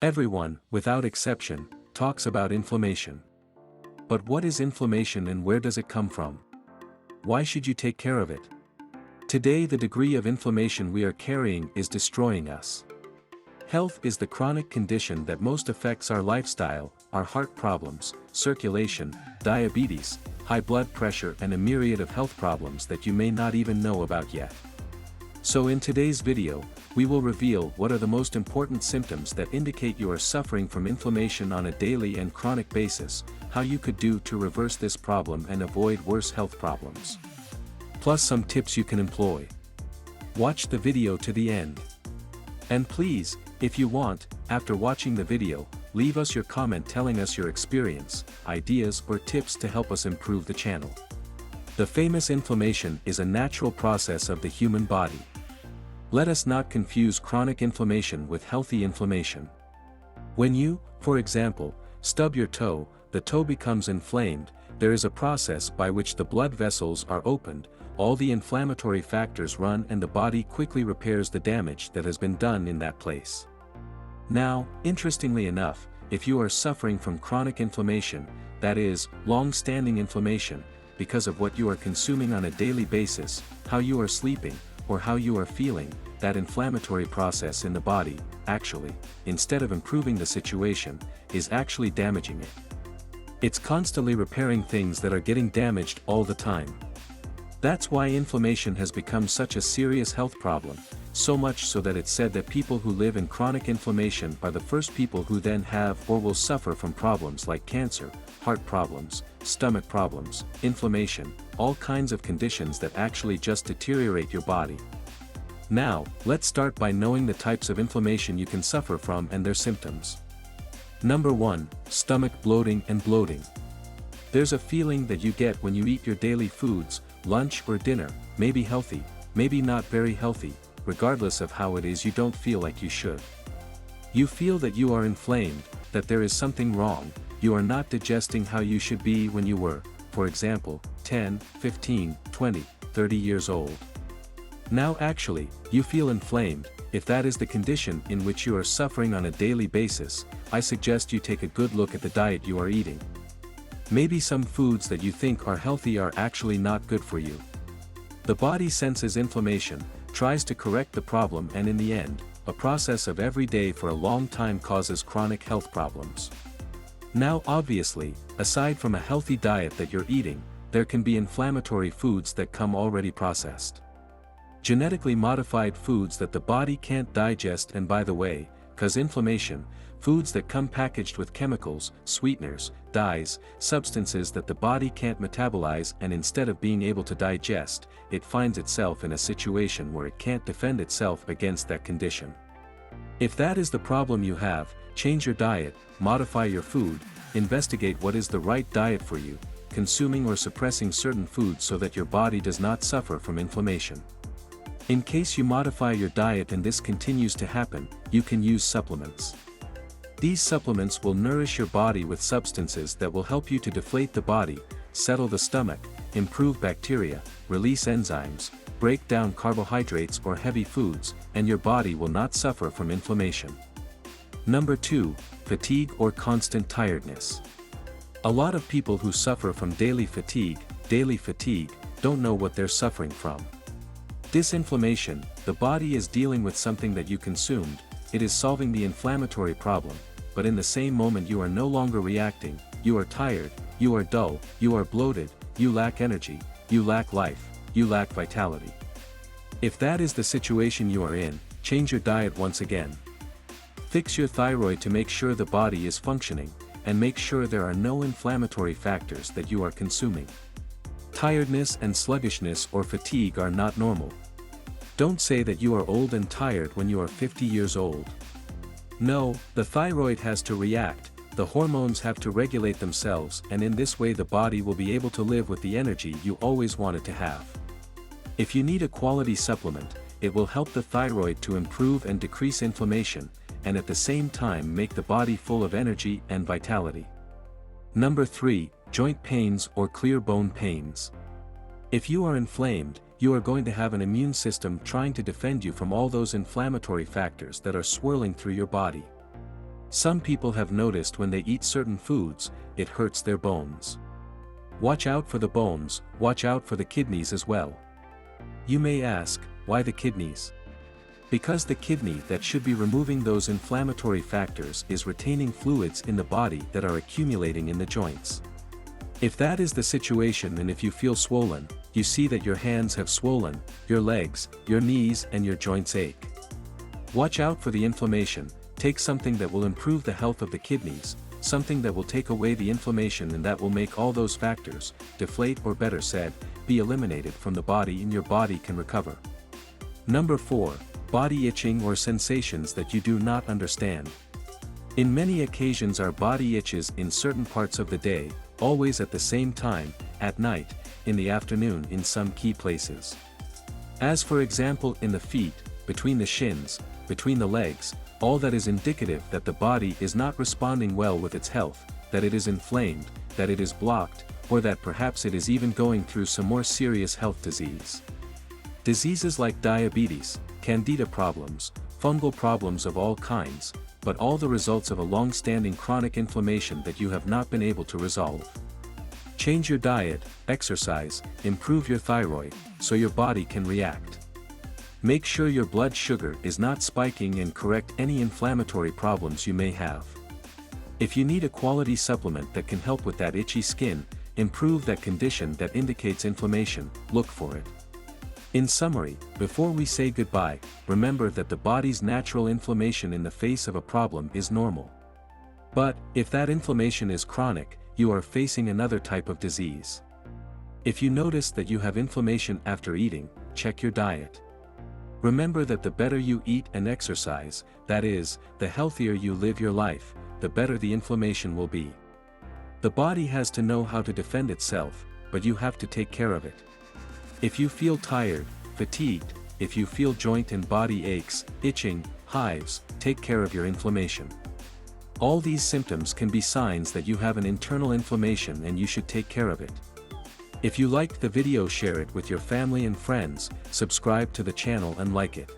Everyone, without exception, talks about inflammation. But what is inflammation and where does it come from? Why should you take care of it? Today, the degree of inflammation we are carrying is destroying us. Health is the chronic condition that most affects our lifestyle, our heart problems, circulation, diabetes, high blood pressure, and a myriad of health problems that you may not even know about yet. So in today's video, we will reveal what are the most important symptoms that indicate you are suffering from inflammation on a daily and chronic basis, how you could do to reverse this problem and avoid worse health problems. Plus some tips you can employ. Watch the video to the end. And please, if you want, after watching the video, leave us your comment telling us your experience, ideas or tips to help us improve the channel. The famous inflammation is a natural process of the human body. Let us not confuse chronic inflammation with healthy inflammation. When you, for example, stub your toe, the toe becomes inflamed. There is a process by which the blood vessels are opened, all the inflammatory factors run and the body quickly repairs the damage that has been done in that place. Now, interestingly enough, if you are suffering from chronic inflammation, that is, long-standing inflammation, because of what you are consuming on a daily basis, how you are sleeping, or how you are feeling, that inflammatory process in the body, actually, instead of improving the situation, is actually damaging it. It's constantly repairing things that are getting damaged all the time. That's why inflammation has become such a serious health problem, so much so that it's said that people who live in chronic inflammation are the first people who then have or will suffer from problems like cancer, heart problems, stomach problems, inflammation, all kinds of conditions that actually just deteriorate your body. Now, let's start by knowing the types of inflammation you can suffer from and their symptoms. Number 1, stomach bloating and bloating. There's a feeling that you get when you eat your daily foods, lunch or dinner, maybe healthy, maybe not very healthy, regardless of how it is you don't feel like you should. You feel that you are inflamed, that there is something wrong, you are not digesting how you should be when you were, for example, 10, 15, 20, 30 years old. Now actually, you feel inflamed. If that is the condition in which you are suffering on a daily basis, I suggest you take a good look at the diet you are eating. Maybe some foods that you think are healthy are actually not good for you. The body senses inflammation, tries to correct the problem, and in the end, a process of every day for a long time causes chronic health problems. Now obviously, aside from a healthy diet that you're eating, there can be inflammatory foods that come already processed. Genetically modified foods that the body can't digest, and by the way, cause inflammation, foods that come packaged with chemicals, sweeteners, dyes, substances that the body can't metabolize, and instead of being able to digest, it finds itself in a situation where it can't defend itself against that condition. If that is the problem you have, change your diet, modify your food, investigate what is the right diet for you, consuming or suppressing certain foods so that your body does not suffer from inflammation. In case you modify your diet and this continues to happen, you can use supplements. These supplements will nourish your body with substances that will help you to deflate the body, settle the stomach, improve bacteria, release enzymes, break down carbohydrates or heavy foods, and your body will not suffer from inflammation. Number 2, fatigue or constant tiredness. A lot of people who suffer from daily fatigue, don't know what they're suffering from. This inflammation, the body is dealing with something that you consumed, it is solving the inflammatory problem, but in the same moment you are no longer reacting, you are tired, you are dull, you are bloated, you lack energy, you lack life, you lack vitality. If that is the situation you are in, change your diet once again. Fix your thyroid to make sure the body is functioning, and make sure there are no inflammatory factors that you are consuming. Tiredness and sluggishness or fatigue are not normal. Don't say that you are old and tired when you are 50 years old. No, the thyroid has to react, the hormones have to regulate themselves, and in this way the body will be able to live with the energy you always wanted to have. If you need a quality supplement, it will help the thyroid to improve and decrease inflammation, and at the same time make the body full of energy and vitality. Number 3, joint pains or clear bone pains. If you are inflamed, you are going to have an immune system trying to defend you from all those inflammatory factors that are swirling through your body. Some people have noticed when they eat certain foods, it hurts their bones. Watch out for the bones, watch out for the kidneys as well. You may ask, why the kidneys? Because the kidney that should be removing those inflammatory factors is retaining fluids in the body that are accumulating in the joints. If that is the situation, and if you feel swollen, you see that your hands have swollen, your legs, your knees and your joints ache. Watch out for the inflammation, take something that will improve the health of the kidneys, something that will take away the inflammation and that will make all those factors, deflate, or better said, be eliminated from the body, and your body can recover. Number 4. Body itching or sensations that you do not understand. In many occasions our body itches in certain parts of the day, always at the same time, at night, in the afternoon in some key places. As for example in the feet, between the shins, between the legs, all that is indicative that the body is not responding well with its health, that it is inflamed, that it is blocked, or that perhaps it is even going through some more serious health disease. Diseases like diabetes, candida problems, fungal problems of all kinds, but all the results of a long-standing chronic inflammation that you have not been able to resolve. Change your diet, exercise, improve your thyroid, so your body can react. Make sure your blood sugar is not spiking and correct any inflammatory problems you may have. If you need a quality supplement that can help with that itchy skin, improve that condition that indicates inflammation, look for it. In summary, before we say goodbye, remember that the body's natural inflammation in the face of a problem is normal. But, if that inflammation is chronic, you are facing another type of disease. If you notice that you have inflammation after eating, check your diet. Remember that the better you eat and exercise, that is, the healthier you live your life, the better the inflammation will be. The body has to know how to defend itself, but you have to take care of it. If you feel tired, fatigued, if you feel joint and body aches, itching, hives, take care of your inflammation. All these symptoms can be signs that you have an internal inflammation and you should take care of it. If you liked the video, share it with your family and friends, subscribe to the channel and like it.